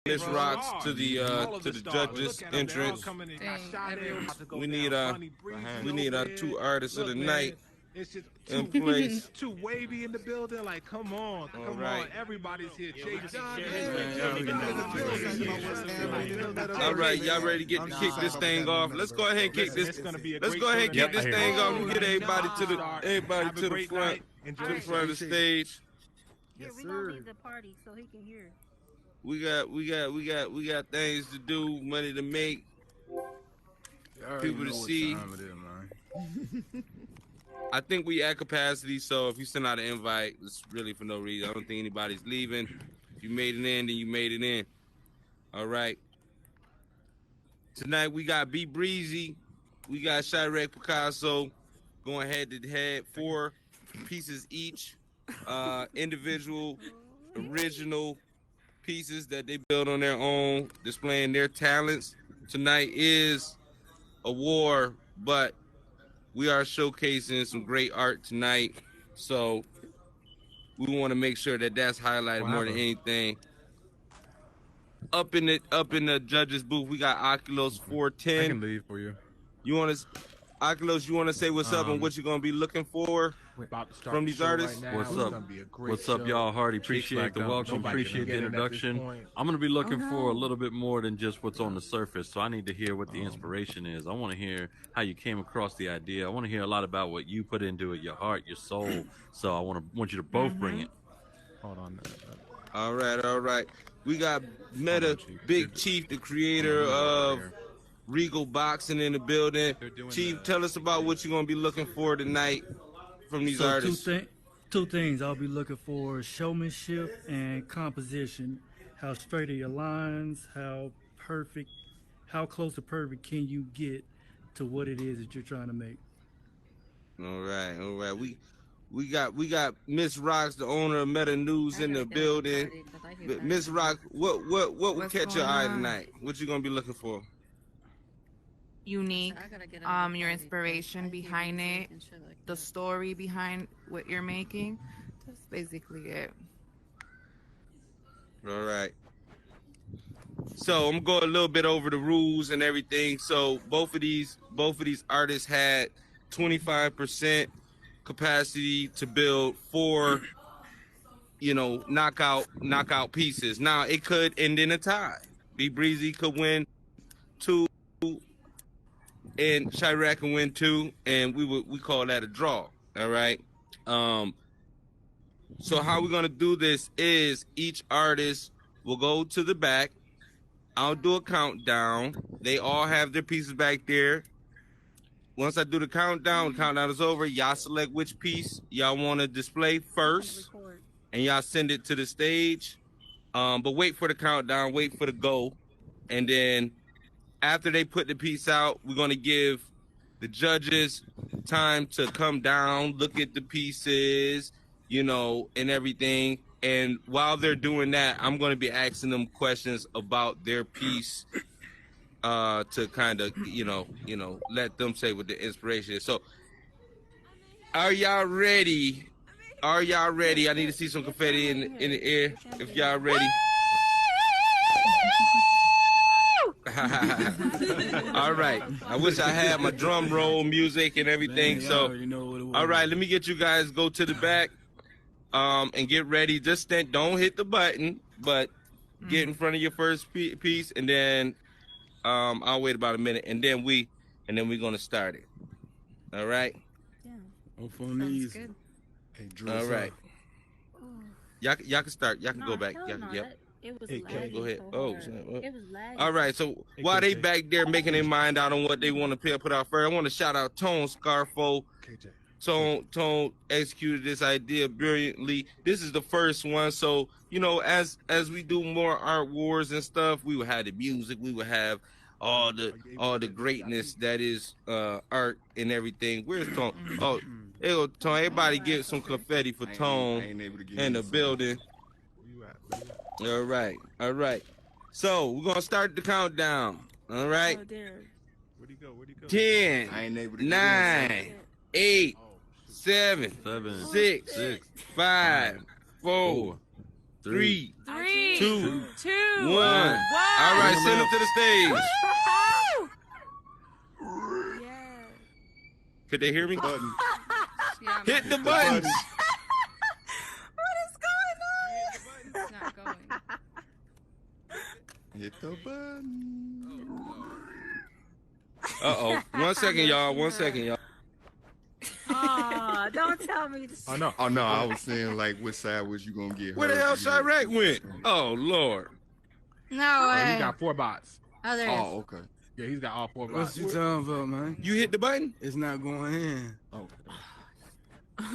Miss Rocks to the judges entrance. We need 2 artists of the night It's just in place. too wavy in the building. Like, come on, on. Everybody's here. Jay John. All right, y'all ready to kick this thing off? Let's go ahead and kick this. Let's go ahead and kick this thing off. We get everybody to the front, to the front of the stage. Yes, sir. We gonna leave the party so he can hear. We got things to do, money to make, people to see. I think we at capacity, so if you send out an invite, it's really for no reason. I don't think anybody's leaving. If you made it in, then you made it in. All right. Tonight we got B Breezy, we got Chirac Picasso going head to head, 4 pieces each, individual, original pieces that they build on their own, displaying their talents. Tonight is a war, but we are showcasing some great art tonight, so we want to make sure that that's highlighted more than anything. Up in the judges booth, we got Oculus 410. I can leave for you. Oculus, you want to say what's up and what you're gonna be looking for from these artists? What's up, y'all? Hardy, appreciate the welcome, appreciate the introduction. I'm gonna be looking for a little bit more than just what's on the surface, so I need to hear what the inspiration is. I want to hear how you came across the idea. I want to hear a lot about what you put into it, your heart, your soul. So I want you to both bring it. Hold on. All right. We got Meta Big Chief, the creator of Regal Boxing, in the building. Chief, tell us about what you're gonna be looking for tonight from these artists. Two things I'll be looking for: showmanship and composition. How straight are your lines? How close to perfect can you get to what it is that you're trying to make? All right. We got Miss Rocks, the owner of Meta News, in the building. Miss Rock, what would catch your eye tonight? What you gonna be looking for? Unique, your inspiration behind it, the story behind what you're making. That's basically it. All right. So I'm going a little bit over the rules and everything. So both of these artists had 25% capacity to build 4, knockout pieces. Now it could end in a tie. B Breezy could win 2. And Chirac can win 2, and we call that a draw. All right. So how we're gonna do this is each artist will go to the back. I'll do a countdown. They all have their pieces back there. Once I do the countdown is over. Y'all select which piece y'all want to display first, and y'all send it to the stage. But wait for the countdown. Wait for the go, and then after they put the piece out, we're going to give the judges time to come down, look at the pieces, and everything. And while they're doing that, I'm going to be asking them questions about their piece to kind of, let them say what the inspiration is. So are y'all ready? I need to see some confetti in the air if y'all ready. All right. I wish I had my drum roll music and everything. So, all right, let me get you guys go to the back and get ready. Just don't hit the button, but get in front of your first piece, and then I'll wait about a minute, and then we're gonna start it. All right. Yeah. Sounds good. All right. Y'all can start. Y'all can go back. Yep. It was Go ahead. It was lagging. All right. So while they back there making their mind out on what they want to put out first, I want to shout out Tone Scarfo. Tone executed this idea brilliantly. This is the first one, so as we do more art wars and stuff, we will have the music, we will have all the greatness that is art and everything. Where's Tone? Oh, there go Tone. Everybody get some confetti for Tone in the building. All right. So we're gonna start the countdown. All right. Where'd he go? 10, 9, 8, 7, 6, 5, 4, 3, 2, 1. send him to the stage. Yes. Could they hear me? Yeah, Hit the buttons. What is going on? It's not going. Hit the button. Uh-oh. 1 second, y'all. 1 second, y'all. Oh, don't tell me to. Oh no. Oh no, I was saying like which side was you gonna get? Where the hell Chirac went? Oh, Lord. No He way. got 4 bots. Oh, there it is. Oh, okay. Yeah, he's got all 4 What bots. you talking about, man? You hit the button? It's not going in. Okay. Yeah,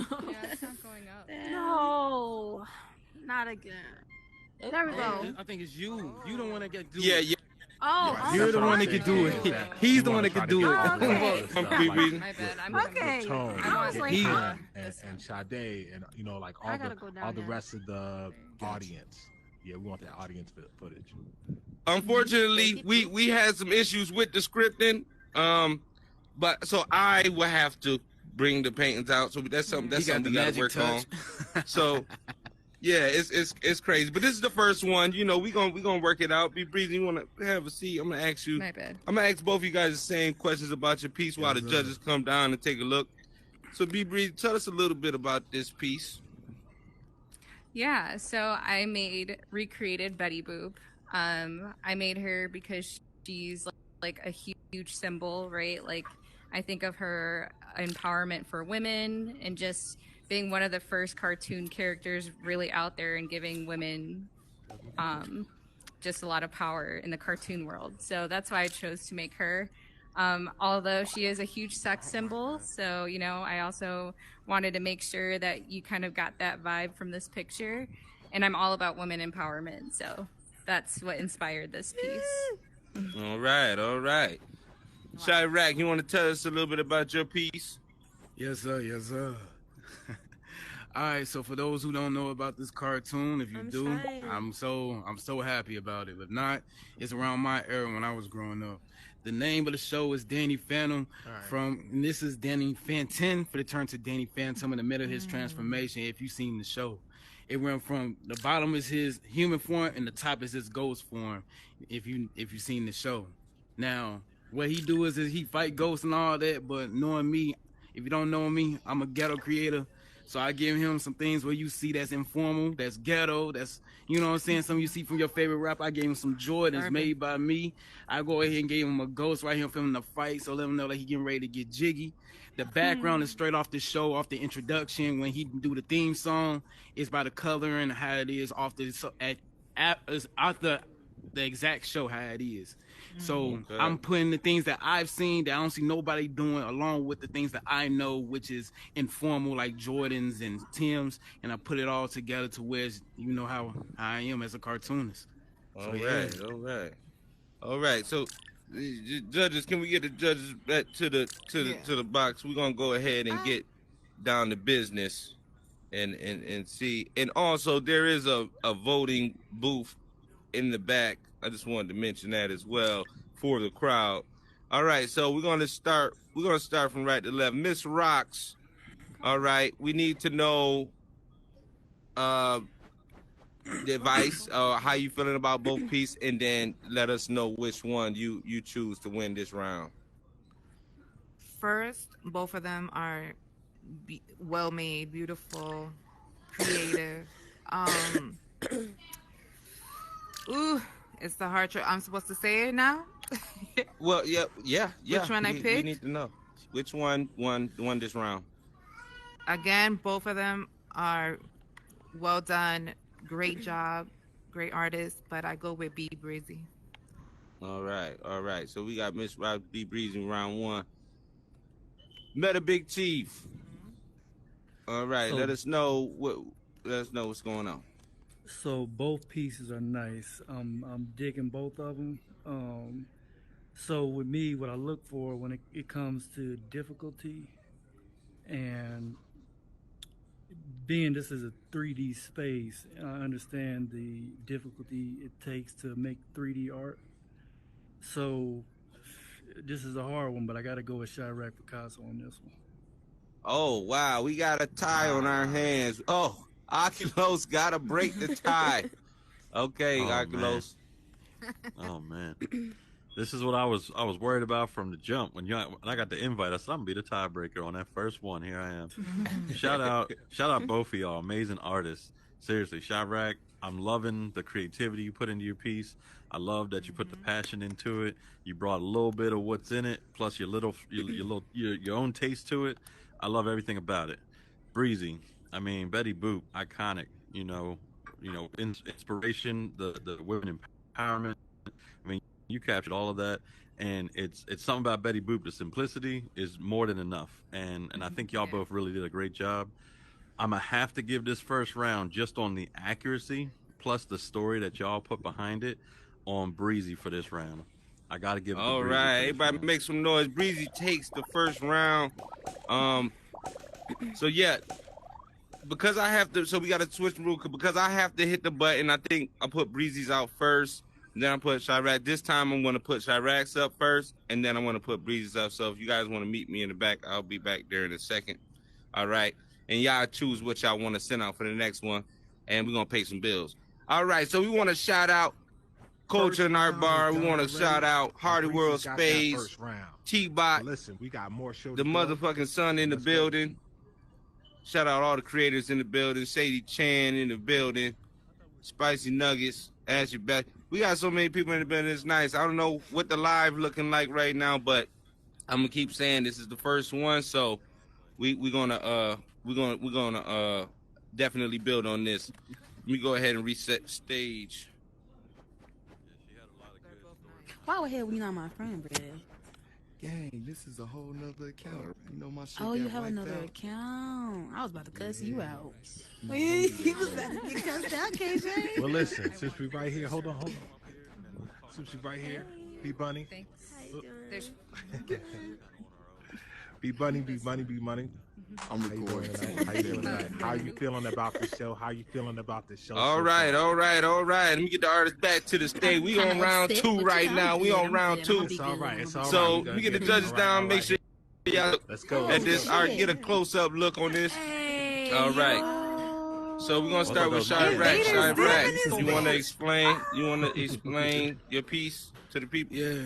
it's not going up. No, not again. There we go. I think it's you. You don't want to get do Yeah, it. yeah. Oh, You're That's the what one I'm that can saying. do it. Yeah. He's the You one wanna that can try to do get it. all the Okay. stuff I'm like creeping. My bad. I'm Okay. Tone, I was like, He- and Sade, and you know, like I all gotta the go down all the there. rest of the audience. Yeah, we want that audience footage. Unfortunately, we had some issues with the scripting. But so I will have to bring the paintings out. So that's something He got we the got to magic work touch. on. So yeah, it's crazy. But this is the first one. You know, we gonna work it out. Be breezy. You wanna have a seat? I'm gonna ask you. My bad. I'm gonna ask both of you guys the same questions about your piece while the Yes, judges come down and take a look. So be breezy. Tell us a little bit about this piece. Yeah, so I recreated Betty Boop. I made her because she's like a huge symbol, right? Like I think of her empowerment for women and just being one of the first cartoon characters really out there and giving women just a lot of power in the cartoon world. So that's why I chose to make her. Although she is a huge sex symbol, so you know, I also wanted to make sure that you kind of got that vibe from this picture. And I'm all about women empowerment, so that's what inspired this piece. All right, all right. Chirac, you want to tell us a little bit about your piece? Yes, sir. Yes, sir. All right. So for those who don't know about this cartoon, if you I'm do, shy. I'm so happy about it. If not, it's around my era when I was growing up. The name of the show is Danny Phantom. And this is Danny Phantom for the turn to Danny Phantom in the middle of his transformation. If you've seen the show, it went from the bottom is his human form and the top is his ghost form. If you've seen the show, now what he do is he fight ghosts and all that. But knowing me, if you don't know me, I'm a ghetto creator. So I give him some things where you see that's informal, that's ghetto, that's, you know what I'm saying, some you see from your favorite rapper. I gave him some Jordans made by me. I go ahead and gave him a ghost right here for him to fight, so let him know that he getting ready to get jiggy. The background is straight off the show, off the introduction. When he do the theme song, it's by the color and how it is off the exact show how it is. So Okay. I'm putting the things that I've seen that I don't see nobody doing along with the things that I know, which is informal like Jordans and Tim's, and I put it all together to where you know how I am as a cartoonist. All right. So judges, can we get the judges back to the box? We're gonna go ahead and get down to business and see. And also there is a voting booth in the back. I just wanted to mention that as well for the crowd. All right, so we're gonna start from right to left. Miss Rocks. All right, we need to know the advice, how you feeling about both pieces, and then let us know which one you choose to win this round. First, both of them are well made, beautiful, creative. Ooh, it's the hard truth. I'm supposed to say it now? Well, yeah. Which one I We picked? need to know which one won this round. Again, both of them are well done. Great job. Great artists. But I go with B Breezy. All right. So we got Miss Rob B Breezy in round one. Meta Big Chief. All right, So- let us know what's going on. So both pieces are nice. I'm digging both of them. So with me, what I look for when it comes to difficulty, and being this is a 3D space, I understand the difficulty it takes to make 3D art. So this is a hard one, but I got to go with Chirac Picasso on this one. Oh wow, we got a tie on our hands. Oh, Oculus gotta break the tie. Okay, Oh, Oculus. Oh man. man. This is what I was worried about from the jump. When I got the invite, I said I'm gonna be the tiebreaker on that first one. Here I am. shout out both of y'all, amazing artists. Seriously, Chirac, I'm loving the creativity you put into your piece. I love that you put the passion into it. You brought a little bit of what's in it, plus your own taste to it. I love everything about it. Breezy, I mean Betty Boop, iconic. Inspiration, the women empowerment. I mean, you captured all of that, and it's something about Betty Boop. The simplicity is more than enough, and I think y'all both really did a great job. I'm gonna have to give this first round just on the accuracy plus the story that y'all put behind it on Breezy for this round. I gotta give it to All Breezy. right, everybody make some noise. Breezy takes the first round. So yeah, because I have to, so we got to switch the rule because I have to hit the button. I think I put Breezy's out first, and then I put Chirac. This time I'm going to put Chirac's up first, and then I'm going to put Breezy's up. So if you guys want to meet me in the back, I'll be back there in a second. All right, and y'all choose what y'all want to send out for the next one, and we're going to pay some bills. All right, so we want to shout out Culture and Art Bar. We want to shout out Hardy World Space, TBOT. Listen, we got more shows. The motherfucking sun in the building. Shout out all the creators in the building. Sadie Chan in the building. Spicy Nuggets. Ashley Back. We got so many people in the building. It's nice. I don't know what the live looking like right now, but I'm gonna keep saying this is the first one, so we're gonna definitely build on this. Let me go ahead and reset stage. Why the hell we not my friend, bro? Gang, this is a whole nother account. You know my shit. Oh, you have another account. I was about to cuss you out. He was about to get cussed out, KJ. Well, listen, since we right here, hold on. Since we right here, B Bunny. Thanks. B Bunny. I'm recording. How you feeling tonight? How you feeling about the show? All right. Let me get the artist back to the stage. We on round 2 right now. We on round 2. It's all right. So we get the judges down. Make sure y'all let's go. At this, get a close-up look on this. All right. So we're gonna start with Chirac. Chirac, you want to explain your piece to the people? Yeah.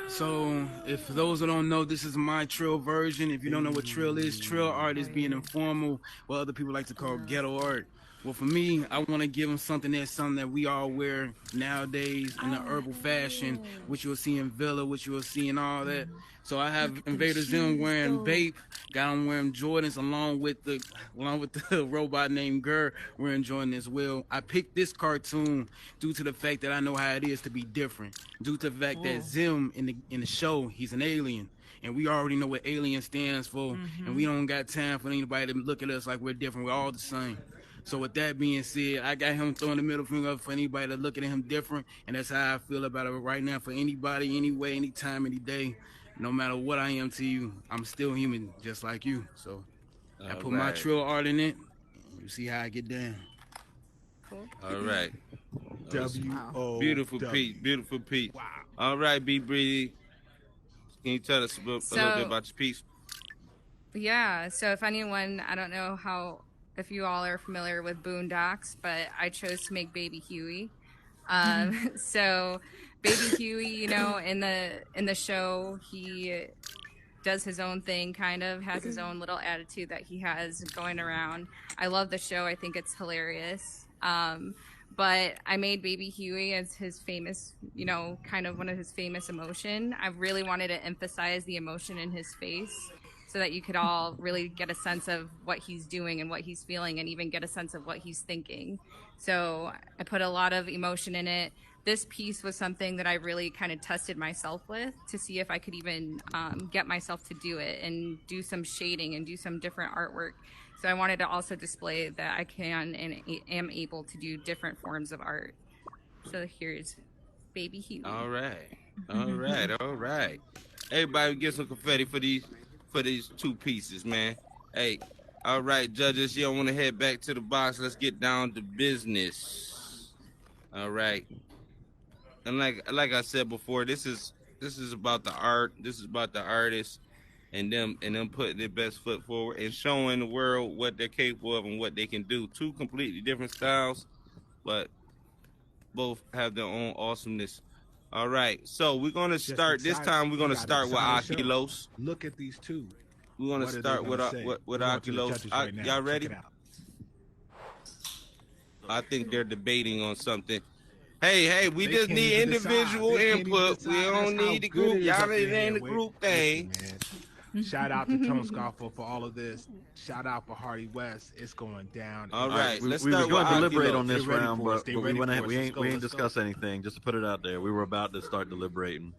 So, if those who don't know, this is my trill version. If you don't know what trill art is being informal, what other people like to call ghetto art. Well, for me, I want to give them something that we all wear nowadays in the herbal fashion, which you'll see in Villa, which you'll see in all that. So I have Invader Zim wearing Bape, got him wearing Jordans along with the robot named Gurr wearing Jordan as well. I picked this cartoon due to the fact that I know how it is to be different. Due to the fact that Zim in the show, he's an alien. And we already know what alien stands for, and we don't got time for anybody to look at us like we're different. We're all the same. So with that being said, I got him throwing the middle finger up for anybody that looking at him different, and that's how I feel about it right now for anybody, anyway, anytime, any day. No matter what I am to you, I'm still human just like you. So I put my trill art in it, and you see how I get down. Cool. All right. Beautiful Pete. Wow. All right, B Breezy. Can you tell us a little bit about your piece? Yeah, so if anyone, I don't know if you all are familiar with Boondocks, but I chose to make Baby Huey. So Baby Huey, in the show, he does his own thing, kind of has his own little attitude that he has going around. I love the show. I think it's hilarious. But I made Baby Huey as his famous, kind of one of his famous emotion. I really wanted to emphasize the emotion in his face so that you could all really get a sense of what he's doing and what he's feeling and even get a sense of what he's thinking. So I put a lot of emotion in it. This piece was something that I really kind of tested myself with to see if I could even get myself to do it and do some shading and do some different artwork. So I wanted to also display that I can and am able to do different forms of art. So here's Baby Huey. All right. Everybody get some confetti for these 2 pieces, man. Hey, all right, judges, you don't want to head back to the box. Let's get down to business. All right. And like I said before, this is about the art. This is about the artists and them putting their best foot forward and showing the world what they're capable of and what they can do. 2 completely different styles, but both have their own awesomeness. All right, so we're gonna start this time. We're gonna start with Akilos. Look at these two. We're gonna start with Akilos. Y'all ready? I think they're debating on something. Hey, we just need individual input. We don't need the group. Y'all, it ain't a group thing. Shout out to Tone Scoffer for all of this. Shout out for Hardy West. It's going down. All right, we let's were start going to with deliberate Akilos. on this round, but we ain't discussed anything. Just to put it out there, we were about to start deliberating.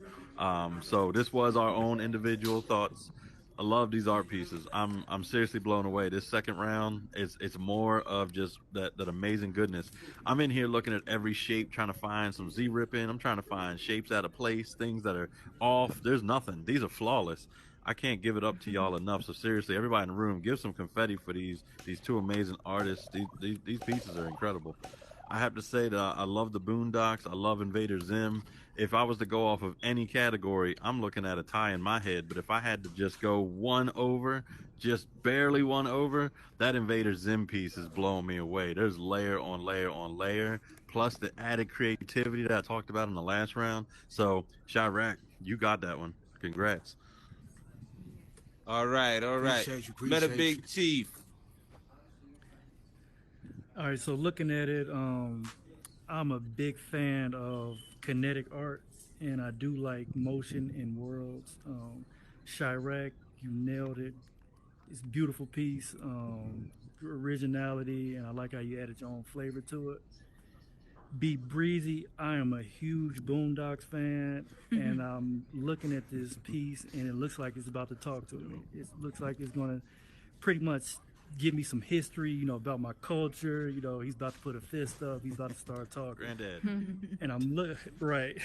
So this was our own individual thoughts. I love these art pieces. I'm seriously blown away. This second round it's more of just that amazing goodness. I'm in here looking at every shape, trying to find some Z ripping. I'm trying to find shapes out of place, things that are off. There's nothing. These are flawless. I can't give it up to y'all enough. So seriously, everybody in the room, give some confetti for these two amazing artists. These pieces are incredible. I have to say that I love the Boondocks. I love Invader Zim. If I was to go off of any category, I'm looking at a tie in my head. But if I had to just go one over, just barely one over, that Invader Zim piece is blowing me away. There's layer on layer on layer, plus the added creativity that I talked about in the last round. So, Chirac, you got that one. Congrats. All right. Met a big chief. All right, so looking at it, I'm a big fan of kinetic art, and I do like motion and worlds. Chirac, you nailed it. It's a beautiful piece, originality, and I like how you added your own flavor to it. Be Breezy, I am a huge Boondocks fan, and I'm looking at this piece, and it looks like it's about to talk to me. It looks like it's going to pretty much give me some history, about my culture. He's about to put a fist up. He's about to start talking. Granddad. And I'm right.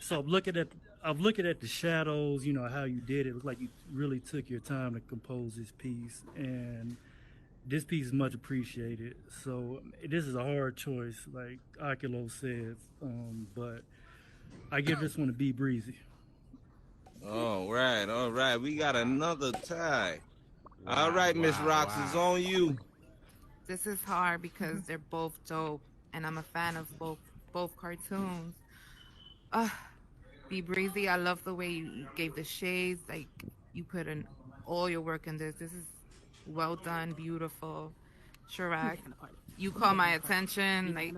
So I'm looking at the shadows. How you did it. It looked like you really took your time to compose this piece, and this piece is much appreciated. So this is a hard choice, like Akilo said, but I give this one to Be Breezy. All right. We got another tie. All right, Miss Rocks, it's on you. This is hard because they're both dope, and I'm a fan of both cartoons. Be Breezy, I love the way you gave the shades, like you put in all your work in this. This is well done, beautiful. Chirac, you caught my attention. Like,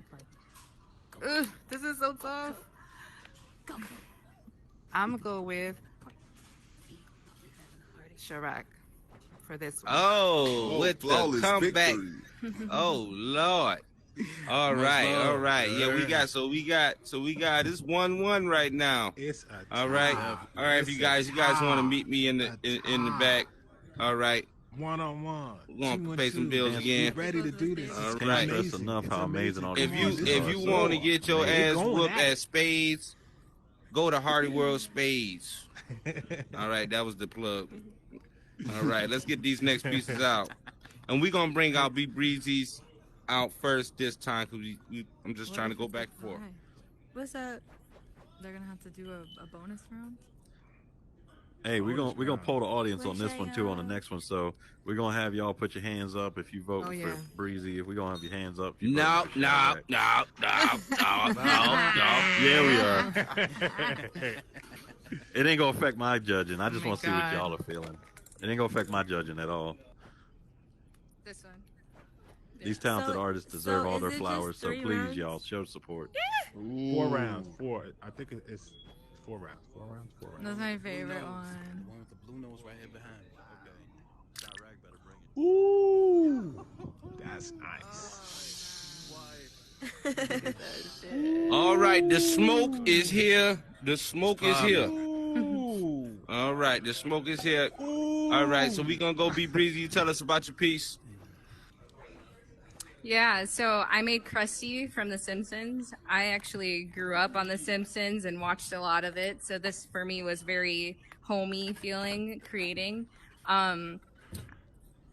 this is so tough. I'm gonna go with Chirac for this one. Oh, with the comeback. Oh Lord. All right. Yeah, we got this 1-1 right now. It's a all right. All right, if you guys want to meet me in the back. All right. One-on-one. We're gonna pay some bills again. Ready to do this. All Can't right. stress enough how amazing all these If you want to get your ass whooped at Spades, go to Hardy World Spades. All right, that was the plug. All right, let's get these next pieces out, and we're gonna bring out Be Breezy's out first this time because I'm just trying to go back and forth. What's that? They're gonna have to do a bonus round. Hey, we're gonna poll the audience on this one too on the next one. So we're gonna have y'all put your hands up if you vote for Breezy. If we're gonna have your hands up. No. Yeah, we are. It ain't gonna affect my judging. I just want to see what y'all are feeling. It ain't gonna affect my judging at all. This one. These talented artists deserve all their flowers. So please, rounds? Y'all, show support. 4 rounds. 4. I think it's 4 rounds. 4 rounds. 4 rounds. That's my favorite one. The one with the blue nose right here behind me. Okay. Chirac better bring it. Ooh, that's nice. All right, the smoke is here. The smoke is here. All right, the smoke is here. All right, so we gonna go Be Breezy. You tell us about your piece. Yeah, so I made Krusty from The Simpsons. I actually grew up on The Simpsons and watched a lot of it, so this for me was very homey feeling creating.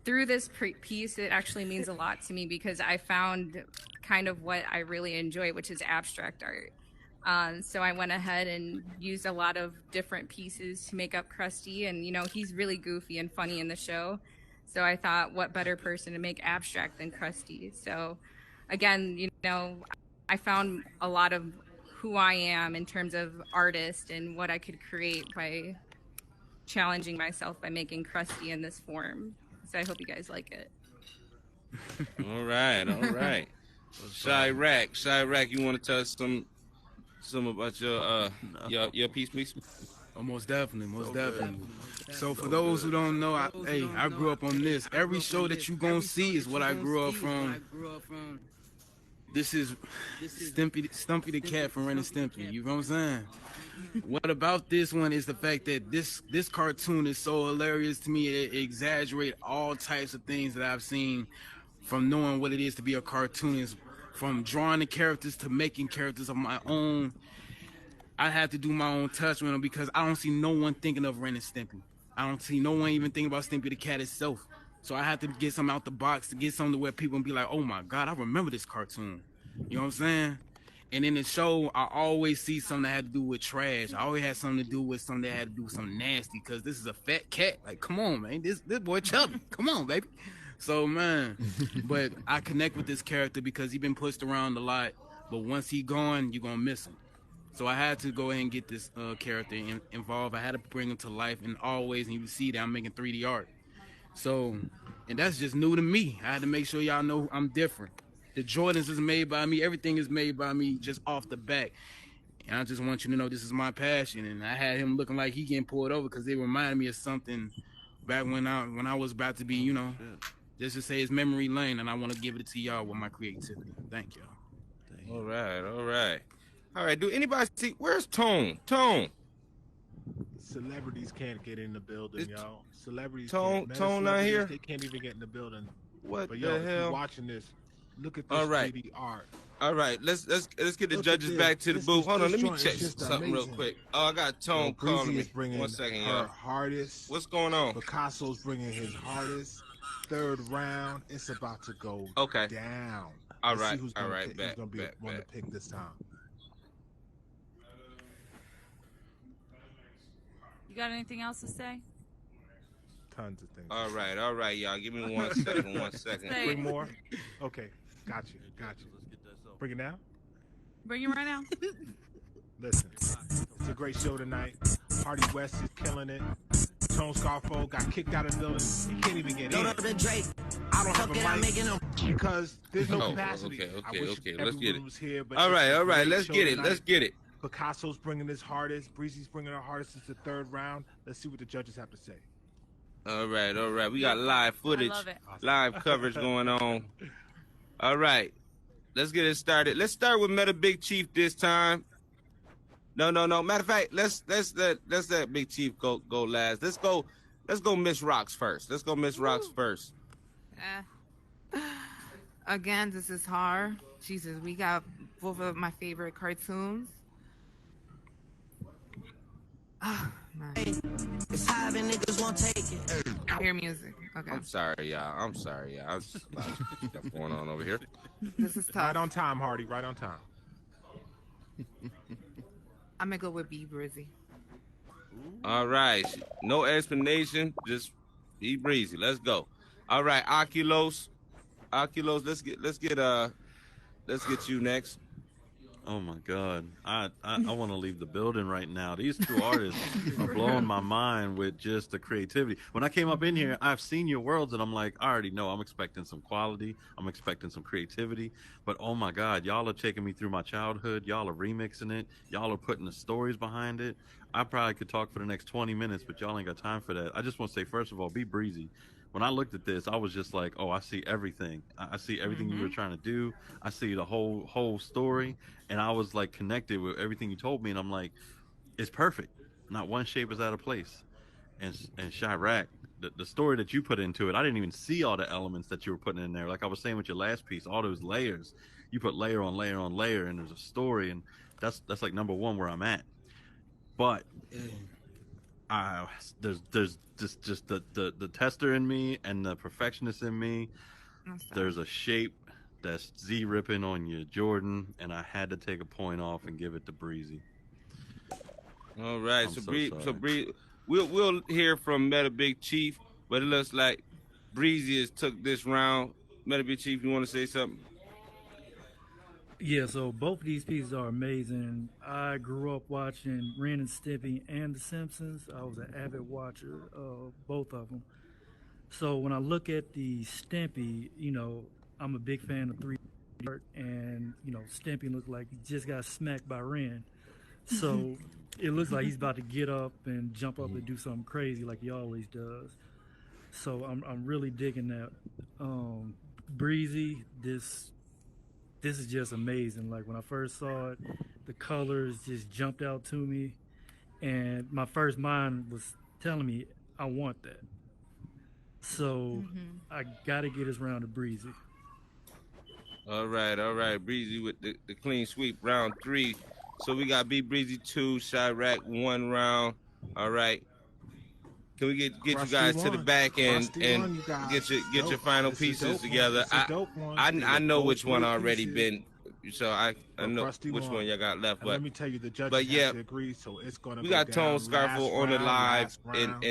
Through this piece, it actually means a lot to me because I found kind of what I really enjoy, which is abstract art. So I went ahead and used a lot of different pieces to make up Krusty, and he's really goofy and funny in the show. So I thought, what better person to make abstract than Krusty? So again, I found a lot of who I am in terms of artist and what I could create by challenging myself by making Krusty in this form. So I hope you guys like it. All right. Chirac, you want to tell us some about your piece, please? Oh, most definitely. So for those who don't know, I grew up on this. Every show that you gonna see is what I grew up from. This is Stumpy the cat from Ren and Stimpy. You know what I'm saying? What about this one is the fact that this cartoon is so hilarious to me. It exaggerates all types of things that I've seen from knowing what it is to be a cartoonist, from drawing the characters to making characters of my own. I have to do my own touch with them because I don't see no one thinking of Ren and Stimpy. I don't see no one even thinking about Stimpy the cat itself. So I have to get something out the box to get something to where people can be like, oh my God, I remember this cartoon. You know what I'm saying? And in the show, I always see something that had to do with trash. I always had something to do with something that had to do with something nasty because this is a fat cat. Like, come on, man. This boy chubby. Come on, baby. So, man, but I connect with this character because he's been pushed around a lot. But once he gone, you're going to miss him. So I had to go ahead and get this character involved. I had to bring him to life, and always, and you see that I'm making 3D art. So, and that's just new to me. I had to make sure y'all know I'm different. The Jordans is made by me. Everything is made by me just off the bat. And I just want you to know this is my passion. And I had him looking like he getting pulled over because it reminded me of something back when I was about to be, you know, just to say it's memory lane. And I want to give it to y'all with my creativity. Thank y'all. All right. Do anybody see? Where's Tone? Tone. Celebrities can't get in the building, y'all. Celebrities Tone not here. They can't even get in the building. What but the yo, hell? If you're watching this, look at this 3D art. All right, let's get the judges back to the booth. Hold on, let me check something real quick. Oh, I got Tone calling me. 1 second, y'all. Hardest. What's going on? Picasso's bringing his hardest. Third round, it's about to go down. All Let's right, see who's all gonna right, pick, who's gonna be one to pick this time. You got anything else to say? Tons of things. All right, y'all. Give me 1 second. 1 second. Bring more. Okay, got you. Bring it now. Bring it right now. Listen, it's a great show tonight. Hardy West is killing it. Tone Scarfo got kicked out of the building. He can't even get in. I don't have a mic because there's no capacity. Okay. Let's get it. Was here, but all right. Let's get it. Picasso's bringing his hardest. Breezy's bringing her hardest. It's the third round. Let's see what the judges have to say. All right. We got live footage, live coverage going on. All right. Let's get it started. Let's start with Meta Big Chief this time. No. Matter of fact, let's let Big Chief go last. Let's go Miss Rocks first. Again, this is hard. Jesus, we got both of my favorite cartoons. Oh, man. It's high and niggas won't take it. I hear music. Okay. I'm sorry, y'all. I'm just a lot of stuff going on over here. This is tough. Right on time, Hardy. Right on time. I'm gonna go with B Breezy. All right. No explanation. Just be breezy. Let's go. All right, Oculos, let's get you next. Oh my God, I want to leave the building right now. These two artists are blowing my mind with just the creativity. When I came up in here, I've seen your worlds, and I'm like, I already know. I'm expecting some quality. I'm expecting some creativity. But oh my God, y'all are taking me through my childhood. Y'all are remixing it. Y'all are putting the stories behind it. I probably could talk for the next 20 minutes, but y'all ain't got time for that. I just want to say, first of all, be breezy. When I looked at this, I was just like, oh, I see everything. I see everything you were trying to do. I see the whole story. And I was like connected with everything you told me. And I'm like, it's perfect. Not one shape is out of place. And Chirac, the story that you put into it, I didn't even see all the elements that you were putting in there. Like I was saying with your last piece, all those layers, you put layer on layer on layer, and there's a story. And that's like number one where I'm at. But there's just the tester in me and the perfectionist in me. There's a shape that's Z ripping on your Jordan, and I had to take a point off and give it to Breezy. All right, so Breezy, we'll hear from Meta Big Chief, but it looks like Breezy has took this round. Meta Big Chief, you want to say something? Yeah, so both of these pieces are amazing. I grew up watching Ren and Stimpy and The Simpsons. I was an avid watcher of both of them. So when I look at the Stimpy, I'm a big fan of 3D art, and Stimpy looked like he just got smacked by Ren. So it looks like he's about to get up and jump up and do something crazy like he always does. So I'm really digging that. Breezy, this is just amazing. Like when I first saw it, the colors just jumped out to me, and my first mind was telling me I want that. So I gotta get us round to Breezy. All right. Breezy with the clean sweep, round 3. So we got B Breezy 2, Chirac 1 round. All right. Can we get you guys to the back and get your final pieces together? I know which one already been, so I know which one y'all got left. But let me tell you, the judges yeah, have to agree, so it's gonna. We got Tone Scarfo on the live, and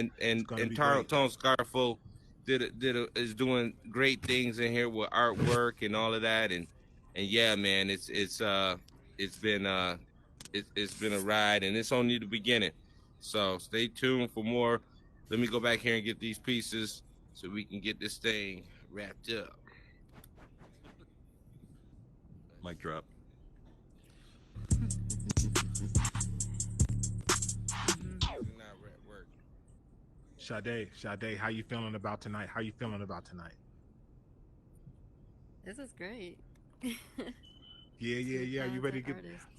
Tone Scarfo is doing great things in here with artwork and all of that, and yeah, man, it's been a ride, and it's only the beginning. So stay tuned for more. Let me go back here and get these pieces so we can get this thing wrapped up. Mic drop. Sade, how you feeling about tonight? This is great. Yeah.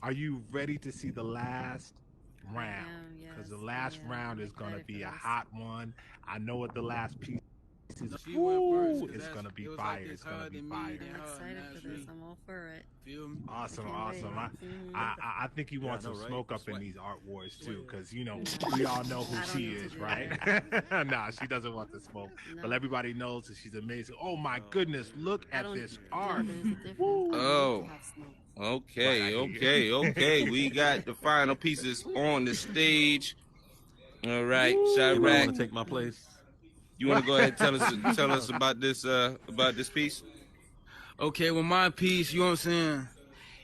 Are you ready to see the last round? Because the last round is gonna be a hot one. I know what the last piece is. Woo, it's gonna be fire. It's gonna be fire. I'm excited for this. I'm all for it. Awesome. I think you want some smoke up in these art wars too, because we all know who she is, right? Nah, she doesn't want the smoke, but everybody knows that she's amazing. Oh my goodness, look at this art. Oh, okay. We got the final pieces on the stage. All right, Chirac, want to take my place? You want to go ahead and tell us about this piece? Okay, well, my piece, you know what I'm saying?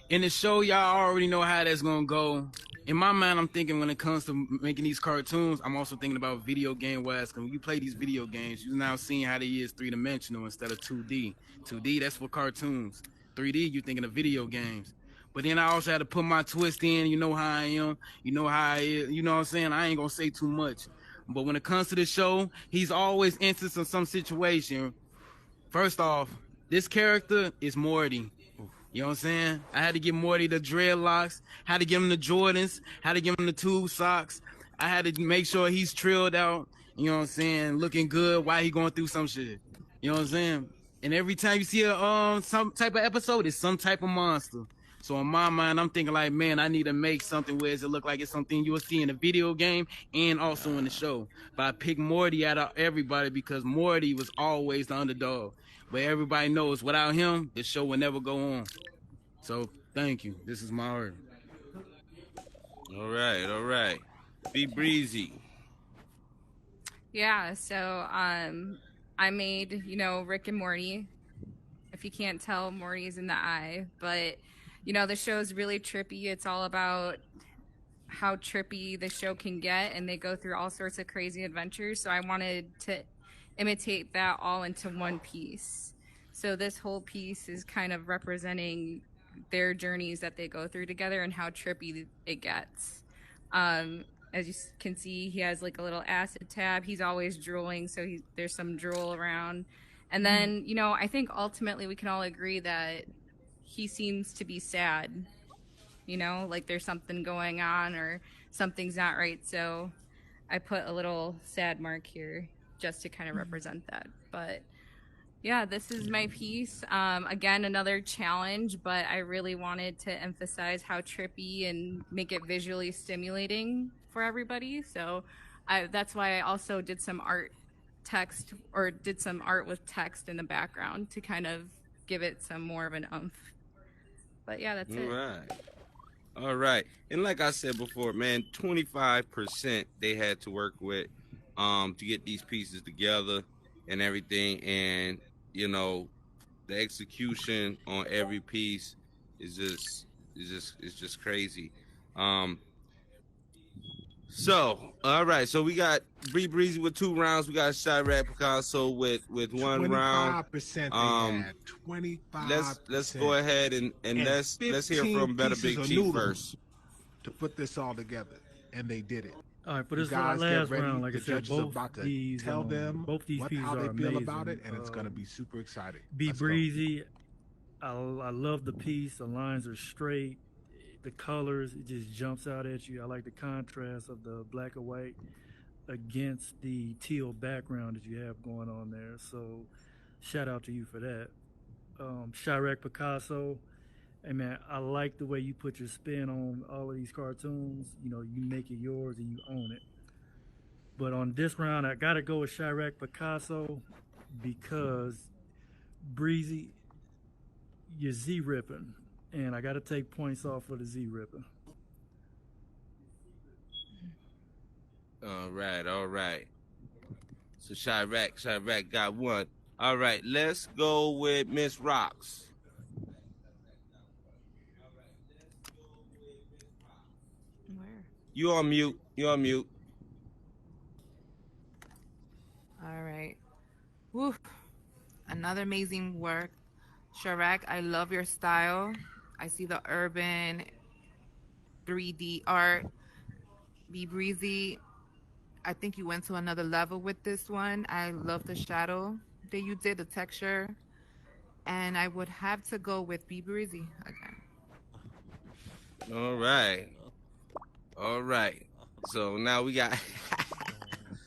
In the show, y'all already know how that's gonna go. In my mind, I'm thinking when it comes to making these cartoons, I'm also thinking about video game wise. Because when you play these video games, you're now seeing how they is 3-dimensional instead of 2D. 2D, that's for cartoons. 3D, you're thinking of video games. But then I also had to put my twist in. You know how I am. You know how I is. You know what I'm saying? I ain't gonna say too much. But when it comes to the show, he's always interested in some situation. First off, this character is Morty. You know what I'm saying? I had to get Morty the dreadlocks, had to give him the Jordans, had to give him the tube socks. I had to make sure he's trilled out, you know what I'm saying, looking good while he going through some shit. You know what I'm saying? And every time you see some type of episode, it's some type of monster. So in my mind, I'm thinking like, man, I need to make something where it look like it's something you'll see in a video game and also in the show. But I picked Morty out of everybody because Morty was always the underdog. But everybody knows without him, the show will never go on. So thank you. This is my art. All right. Be breezy. Yeah, so I made, Rick and Morty. If you can't tell, Morty's in the eye, but the show's really trippy. It's all about how trippy the show can get, and they go through all sorts of crazy adventures. So I wanted to imitate that all into one piece. So this whole piece is kind of representing their journeys that they go through together and how trippy it gets. As you can see, he has like a little acid tab. He's always drooling, so there's some drool around. And then, I think ultimately we can all agree that he seems to be sad, like there's something going on or something's not right. So I put a little sad mark here just to kind of represent that. But yeah, this is my piece. Again, another challenge, but I really wanted to emphasize how trippy and make it visually stimulating for everybody. So that's why I also did some art with text in the background to kind of give it some more of an oomph. But yeah, that's it. All right. And like I said before, man, 25% they had to work with to get these pieces together and everything. And, the execution on every piece it's just crazy. So all right, so we got Bree Breezy with 2 rounds. We got Chirac Picasso with 1 round. 25% they had. 25%. Let's go ahead and let's hear from Better Big Chief first to put this all together, and they did it. All right, for this guys last get ready. round, like The I said, judges are both about to these tell them both these pieces how are they amazing. feel about it, and it's going to be super exciting. Be Breezy, I love the piece. The lines are straight. The colors, it just jumps out at you. I like the contrast of the black and white against the teal background that you have going on there. So shout out to you for that. Chirac Picasso, hey man, I like the way you put your spin on all of these cartoons. You know, you make it yours and you own it. But on this round, I gotta go with Chirac Picasso because Breezy, you're Z ripping, and I gotta take points off for the Z ripping. All right. So Chirac got 1. All right, let's go with Miss Rocks. Where? You on mute. All right. Woo. Another amazing work. Chirac, I love your style. I see the urban 3D art. Be Breezy, I think you went to another level with this one. I love the shadow that you did, the texture. And I would have to go with Be Breezy again. All right. So now we got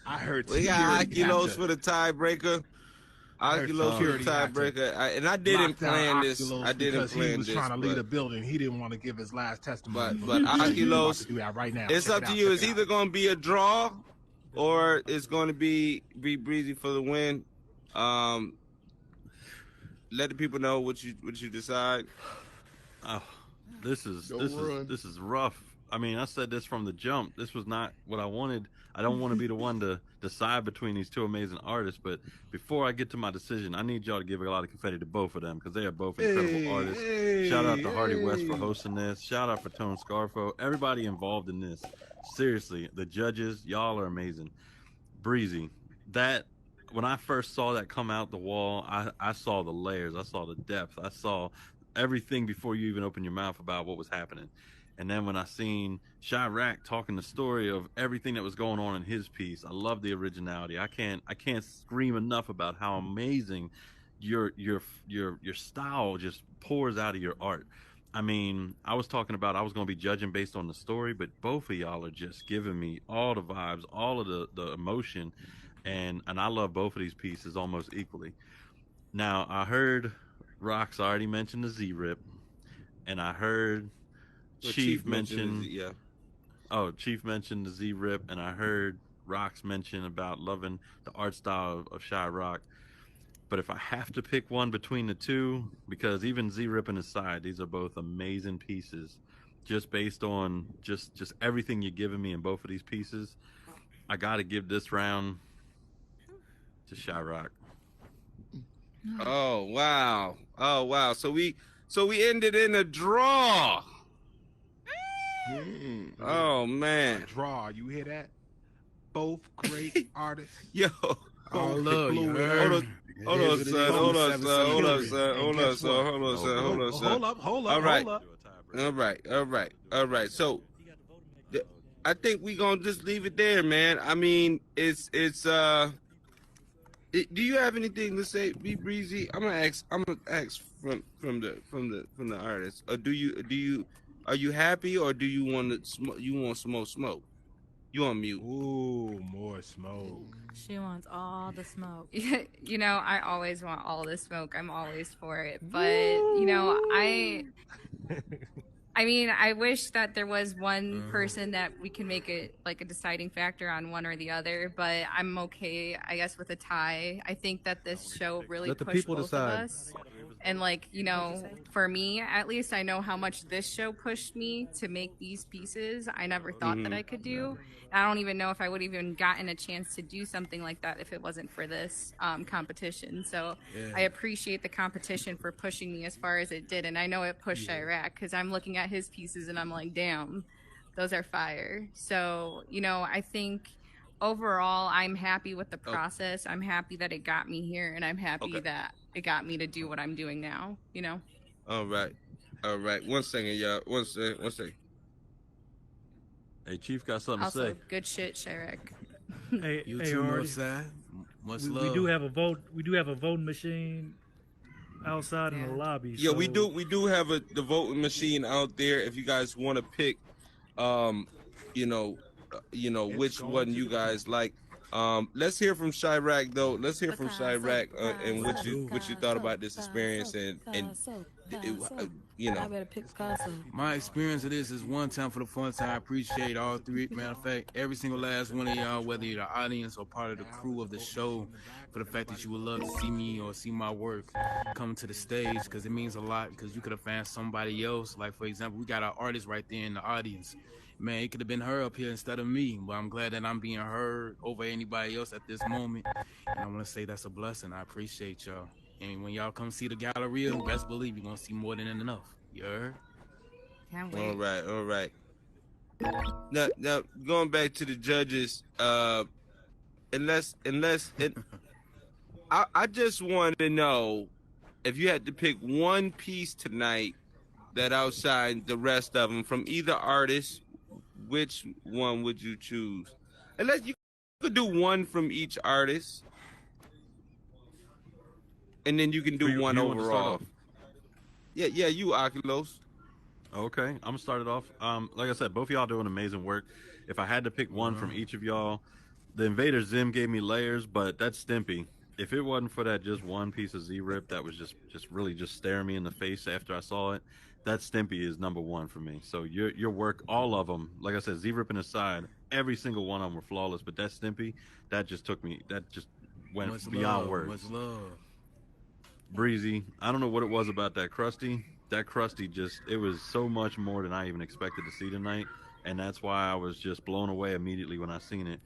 I heard we got Oculos for the tiebreaker. Oculos for the tiebreaker. I didn't plan this. He was trying to lead a building. He didn't want to give his last testimony. But Oculos, do that right now. It's up to you. It's either going to be a draw or it's going to be Breezy for the win. Let the people know what you decide. Oh, this is rough. I mean, I said this from the jump. This was not what I wanted. I don't want to be the one to decide between these 2 amazing artists. But before I get to my decision, I need y'all to give a lot of confetti to both of them because they are both incredible artists. Shout out to Hardy West for hosting this. Shout out for Tone Scarfo. Everybody involved in this. Seriously, the judges, y'all are amazing. Breezy, that when I first saw that come out the wall, I saw the layers. I saw the depth. I saw everything before you even opened your mouth about what was happening. And then when I seen Chirac talking the story of everything that was going on in his piece, I love the originality. I can't scream enough about how amazing your style just pours out of your art. I mean, I was talking about I was going to be judging based on the story, but both of y'all are just giving me all the vibes, all of the emotion, and I love both of these pieces almost equally. Now, I heard Rox already mentioned the Z-Rip, and I heard Chief mentioned Chief mentioned the Z-Rip, and I heard Rox mention about loving the art style of Chirac. But if I have to pick one between the 2, because even Z-Rip and aside, these are both amazing pieces, just based on just everything you're giving me in both of these pieces, I got to give this round to Chirac. Oh wow! So we ended in a draw. Oh man! Draw. You hear that? Both great artists. Yo. Oh look! Hold on, son. Hold up. All right. So, I think we gonna just leave it there, man. I mean, it's. Do you have anything to say, Be Breezy? I'm gonna ask from the artist. Are you happy or do you want smoke? You on mute? Ooh, more smoke. She wants all the smoke. You know, I always want all the smoke. I'm always for it. But, you know, I mean, I wish that there was one person that we can make it like a deciding factor on one or the other, but I'm okay, I guess, with a tie. I think that this show really pushed both of us. And like, you know, for me at least, I know how much this show pushed me to make these pieces I never thought that I could do. I don't even know if I would have even gotten a chance to do something like that if it wasn't for this competition. So I appreciate the competition for pushing me as far as it did. And I know it pushed Iraq, because I'm looking at his pieces and I'm like, damn, those are fire. So, you know, I think overall, I'm happy with the process. I'm happy that it got me here, and I'm happy that it got me to do what I'm doing now, you know? All right. 1 second, y'all. 1 second. Hey, Chief got something Also, to say. good shit, Sherrick. Hey, You hey, too, Artie. Northside. Much we love. do have a vote. We do have a voting machine outside in the lobby. Yeah, so we do have the voting machine out there. If you guys want to pick, you know, which one you guys like. Let's hear from Chirac though. Let's hear from Chirac and what you thought about this experience and you know. I better pick Picasso. My experience of this is one time for the fun time. I appreciate all three. Matter of fact, every single last one of y'all, whether you're the audience or part of the crew of the show, for the fact that you would love to see me or see my work come to the stage, because it means a lot, because you could have found somebody else. Like, for example, we got our artist right there in the audience. Man, it could have been her up here instead of me, but I'm glad that I'm being heard over anybody else at this moment. And I want to say that's a blessing. I appreciate y'all. And when y'all come see the Galleria, best believe you're going to see more than enough. You heard? Can't wait. All right. Now going back to the judges, unless I just wanted to know if you had to pick one piece tonight that outshined the rest of them from either artist, which one would you choose? Unless you could do one from each artist, and then you can do one overall. Yeah, you Oculos. Okay, I'm gonna start it off. Like I said, both of y'all doing amazing work. If I had to pick one from each of y'all, the Invader Zim gave me layers, but that's Stimpy. If it wasn't for that just one piece of Z-Rip that was just really just staring me in the face after I saw it, that Stimpy is number one for me. So your work, all of them, like I said, Z-Rip and aside, every single one of them were flawless. But that Stimpy, that just went Much beyond love, words. Much love. Breezy, I don't know what it was about that Krusty. That Krusty it was so much more than I even expected to see tonight. And that's why I was just blown away immediately when I seen it.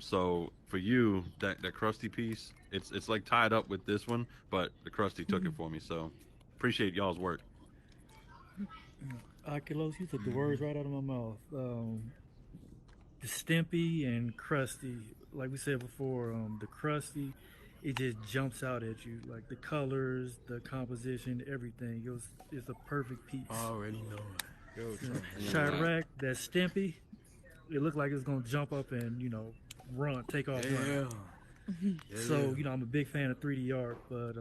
So for you, that Krusty piece, it's like tied up with this one, but the Krusty took it for me. So appreciate y'all's work. Oculos, you took the words right out of my mouth. The Stimpy and Krusty, like we said before, the Krusty, it just jumps out at you, like the colors, the composition, everything. It's a perfect piece. I already know it. Chirac, that Stimpy, it looked like it's gonna jump up and run, take off. Yeah. So I'm a big fan of 3D art, but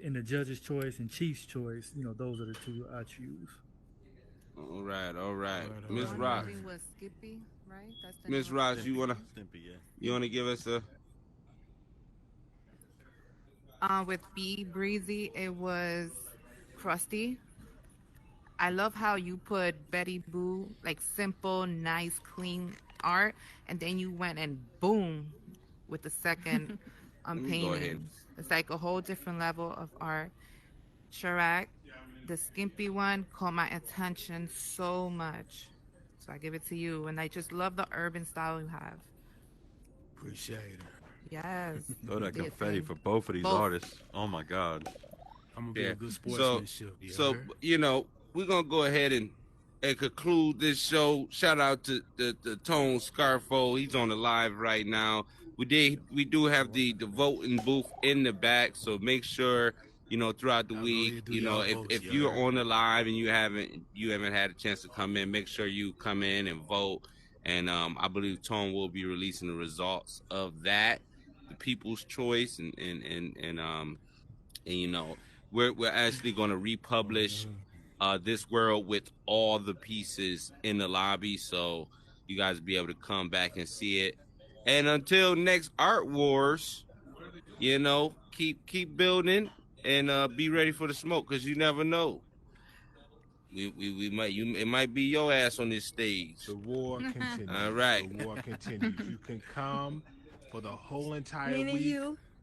in the judge's choice and Chief's choice, those are the two I choose. All right. Miss Ross. Was Skippy, right? That's the Miss name. Ross, you wanna give us a? With B Breezy, it was Krusty. I love how you put Betty Boo, like simple, nice, clean art, and then you went and boom with the second painting. It's like a whole different level of art. Chirac, the skimpy one, caught my attention so much. So I give it to you, and I just love the urban style you have. Appreciate it. Yes. Throw that confetti for both of these artists. Oh my God. I'm gonna be a good sportsmanship. So we're gonna go ahead and conclude this show. Shout out to the Tone Scarfo. He's on the live right now. We do have the voting booth in the back, so make sure throughout the week, if you're on the live and you haven't had a chance to come in, make sure you come in and vote. And I believe Tone will be releasing the results of that, the People's Choice, and we're actually going to republish This World with all the pieces in the lobby, so you guys will be able to come back and see it. And until next Art Wars, keep building and be ready for the smoke, because you never know. It might be your ass on this stage. The war continues. All right. The war continues. You can come for the whole entire Meaning week, you.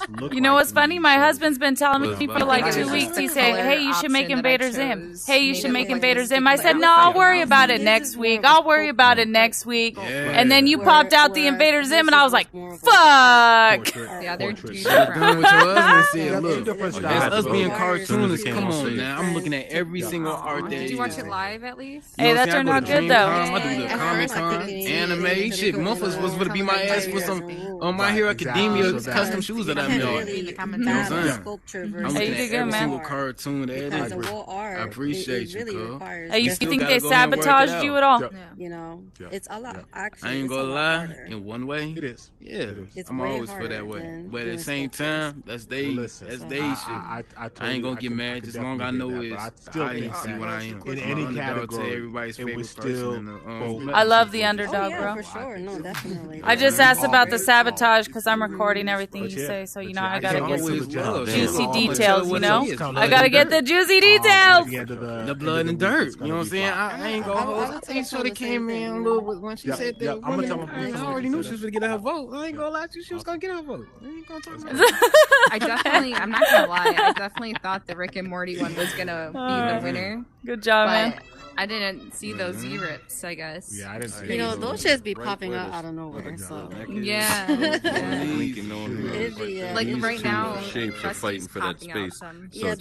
just look. You know like what's to funny? me, My so husband's been telling me for like 2 weeks. He said, "Hey, you should make Invader Zim. Hey, you should make Invader Zim." I said, "No, I'll worry about it next week. I'll worry about it next week." And then you popped out the Invader Zim, and I was like, "Fuck." Yeah, they're doing what your husband said. Look, that's us being cartoonists. Come on, now. I'm looking at every single art that Did you watch it live at least? Hey, that turned out good though. I do the Comic Con, anime, shit. Memphis was going to be my ass for some My Hero Academia custom shoes that I made. You know what I'm saying? I'm looking at every single cartoon that is. I appreciate you, cuz. Hey, you think they sabotaged you at all? You know, it's a lot. Actually, I ain't gonna lie. In one way, it is. Yeah, I'm always for that way. But at the same time, that's they shit. I ain't gonna get mad as long as I know it's. I didn't see what I am. In any category, everybody's it was favorite still. person. I love the underdog, bro. For sure, no, definitely. I just asked about the sabotage because I'm recording everything you say, so you know I gotta get some juicy details. You know, I gotta get the juicy details. The blood and dirt. You know what I'm saying? I ain't gonna hold. I ain't sure they came in a little when she said that. I already knew she was gonna get her vote. I ain't gonna lie to you, she was gonna get her vote. I ain't gonna talk about it. I'm not gonna lie, I definitely thought the Rick and Morty one was gonna be the winner. Good job, man. I didn't see those Z-rips, I guess. Yeah, I didn't see. You know, those shits be popping out of nowhere. So yeah. Like Like right now, shapes are fighting for that space. Yeah,